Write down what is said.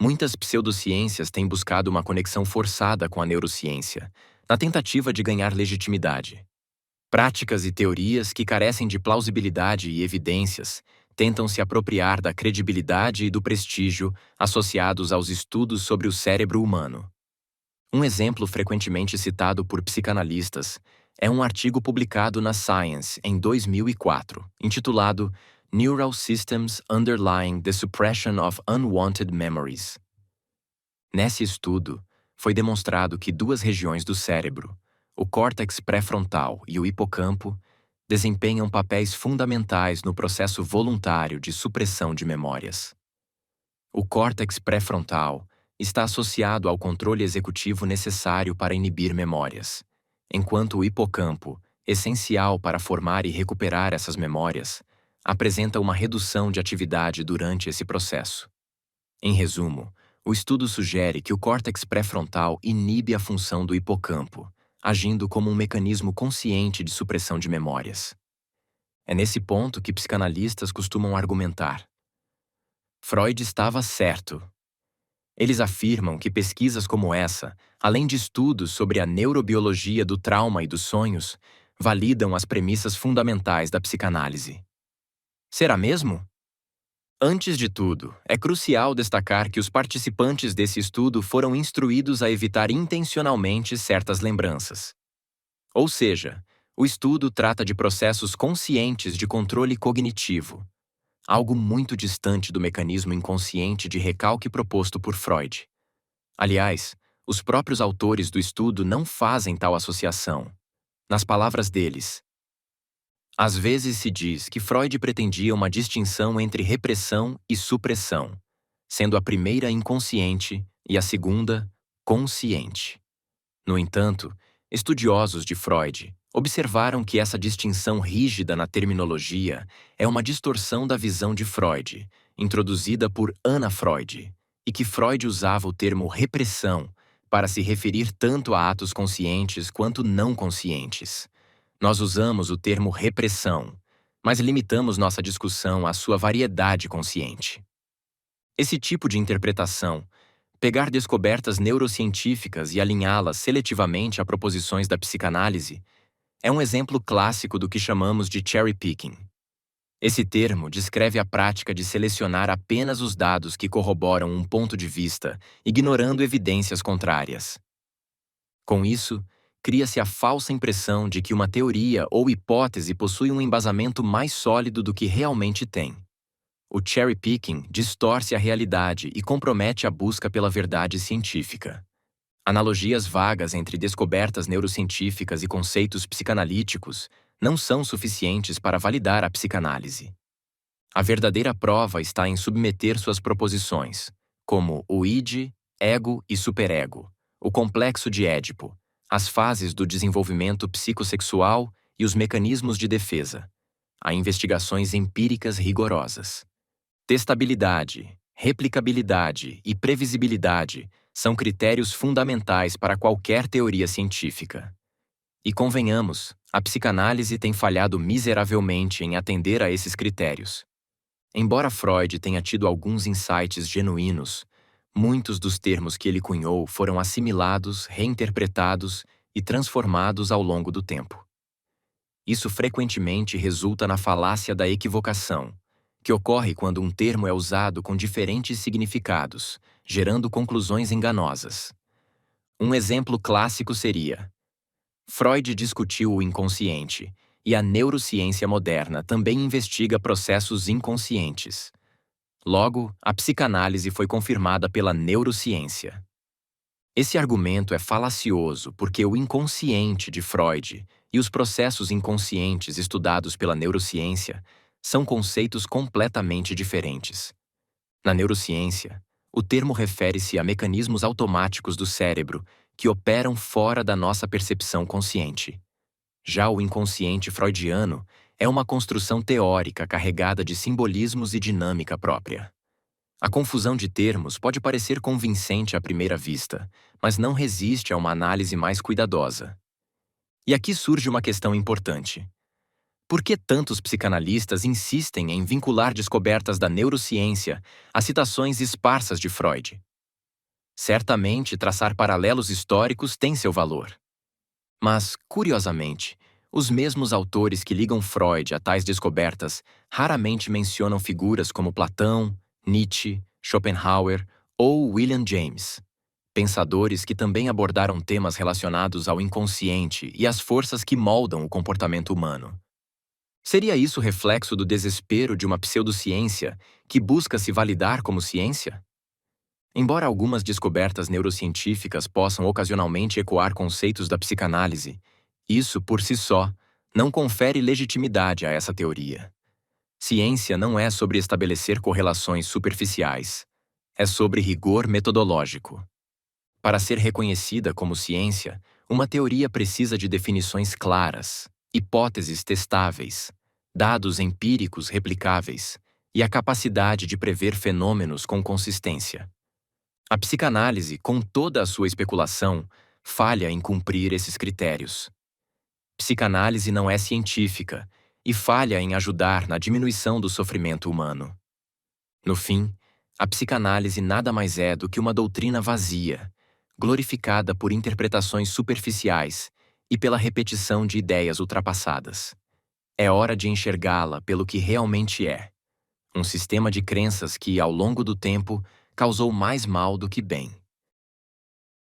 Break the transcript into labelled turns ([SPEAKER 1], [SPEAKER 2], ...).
[SPEAKER 1] Muitas pseudociências têm buscado uma conexão forçada com a neurociência, na tentativa de ganhar legitimidade. Práticas e teorias que carecem de plausibilidade e evidências tentam se apropriar da credibilidade e do prestígio associados aos estudos sobre o cérebro humano. Um exemplo frequentemente citado por psicanalistas é um artigo publicado na Science em 2004, intitulado Neural Systems Underlying the Suppression of Unwanted Memories. Nesse estudo, foi demonstrado que duas regiões do cérebro, o córtex pré-frontal e o hipocampo, desempenham papéis fundamentais no processo voluntário de supressão de memórias. O córtex pré-frontal está associado ao controle executivo necessário para inibir memórias, enquanto o hipocampo, essencial para formar e recuperar essas memórias, apresenta uma redução de atividade durante esse processo. Em resumo, o estudo sugere que o córtex pré-frontal inibe a função do hipocampo, agindo como um mecanismo consciente de supressão de memórias. É nesse ponto que psicanalistas costumam argumentar: Freud estava certo. Eles afirmam que pesquisas como essa, além de estudos sobre a neurobiologia do trauma e dos sonhos, validam as premissas fundamentais da psicanálise. Será mesmo? Antes de tudo, é crucial destacar que os participantes desse estudo foram instruídos a evitar intencionalmente certas lembranças. Ou seja, o estudo trata de processos conscientes de controle cognitivo, algo muito distante do mecanismo inconsciente de recalque proposto por Freud. Aliás, os próprios autores do estudo não fazem tal associação. Nas palavras deles, às vezes se diz que Freud pretendia uma distinção entre repressão e supressão, sendo a primeira inconsciente e a segunda consciente. No entanto, estudiosos de Freud observaram que essa distinção rígida na terminologia é uma distorção da visão de Freud, introduzida por Anna Freud, e que Freud usava o termo repressão para se referir tanto a atos conscientes quanto não conscientes. Nós usamos o termo repressão, mas limitamos nossa discussão à sua variedade consciente. Esse tipo de interpretação, pegar descobertas neurocientíficas e alinhá-las seletivamente a proposições da psicanálise, é um exemplo clássico do que chamamos de cherry picking. Esse termo descreve a prática de selecionar apenas os dados que corroboram um ponto de vista, ignorando evidências contrárias. Com isso, cria-se a falsa impressão de que uma teoria ou hipótese possui um embasamento mais sólido do que realmente tem. O cherry picking distorce a realidade e compromete a busca pela verdade científica. Analogias vagas entre descobertas neurocientíficas e conceitos psicanalíticos não são suficientes para validar a psicanálise. A verdadeira prova está em submeter suas proposições, como o id, ego e superego, o complexo de Édipo, as fases do desenvolvimento psicossexual e os mecanismos de defesa, a investigações empíricas rigorosas. Testabilidade, replicabilidade e previsibilidade são critérios fundamentais para qualquer teoria científica. E convenhamos, a psicanálise tem falhado miseravelmente em atender a esses critérios. Embora Freud tenha tido alguns insights genuínos, muitos dos termos que ele cunhou foram assimilados, reinterpretados e transformados ao longo do tempo. Isso frequentemente resulta na falácia da equivocação, que ocorre quando um termo é usado com diferentes significados, gerando conclusões enganosas. Um exemplo clássico seria: Freud discutiu o inconsciente, e a neurociência moderna também investiga processos inconscientes. Logo, a psicanálise foi confirmada pela neurociência. Esse argumento é falacioso porque o inconsciente de Freud e os processos inconscientes estudados pela neurociência são conceitos completamente diferentes. Na neurociência, o termo refere-se a mecanismos automáticos do cérebro que operam fora da nossa percepção consciente. Já o inconsciente freudiano é uma construção teórica carregada de simbolismos e dinâmica própria. A confusão de termos pode parecer convincente à primeira vista, mas não resiste a uma análise mais cuidadosa. E aqui surge uma questão importante. Por que tantos psicanalistas insistem em vincular descobertas da neurociência a citações esparsas de Freud? Certamente, traçar paralelos históricos tem seu valor. Mas, curiosamente, os mesmos autores que ligam Freud a tais descobertas raramente mencionam figuras como Platão, Nietzsche, Schopenhauer ou William James, pensadores que também abordaram temas relacionados ao inconsciente e às forças que moldam o comportamento humano. Seria isso reflexo do desespero de uma pseudociência que busca se validar como ciência? Embora algumas descobertas neurocientíficas possam ocasionalmente ecoar conceitos da psicanálise, isso, por si só, não confere legitimidade a essa teoria. Ciência não é sobre estabelecer correlações superficiais. É sobre rigor metodológico. Para ser reconhecida como ciência, uma teoria precisa de definições claras, hipóteses testáveis, dados empíricos replicáveis e a capacidade de prever fenômenos com consistência. A psicanálise, com toda a sua especulação, falha em cumprir esses critérios. Psicanálise não é científica e falha em ajudar na diminuição do sofrimento humano. No fim, a psicanálise nada mais é do que uma doutrina vazia, glorificada por interpretações superficiais e pela repetição de ideias ultrapassadas. É hora de enxergá-la pelo que realmente é: um sistema de crenças que, ao longo do tempo, causou mais mal do que bem.